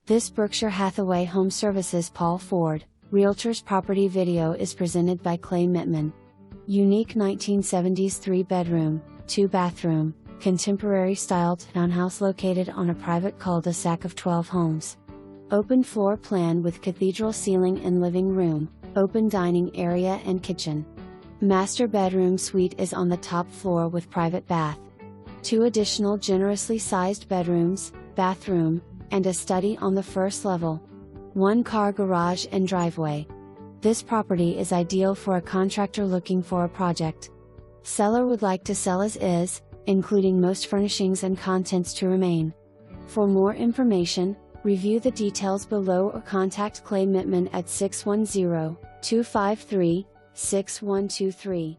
This Berkshire Hathaway HomeServices Paul Ford, Realtors property video is presented by Clay Mitman. Unique 1970s 3-bedroom, 2-bathroom, contemporary-styled townhouse located on a private cul-de-sac of 12 homes. Open floor plan with cathedral ceiling and living room, open dining area and kitchen. Master bedroom suite is on the top floor with private bath. 2 additional generously sized bedrooms, bathroom, and a study on the first level. 1-car garage and driveway. This property is ideal for a contractor looking for a project. Seller would like to sell as is, including most furnishings and contents to remain. For more information, review the details below or contact Clay Mitman at 610-253-6123.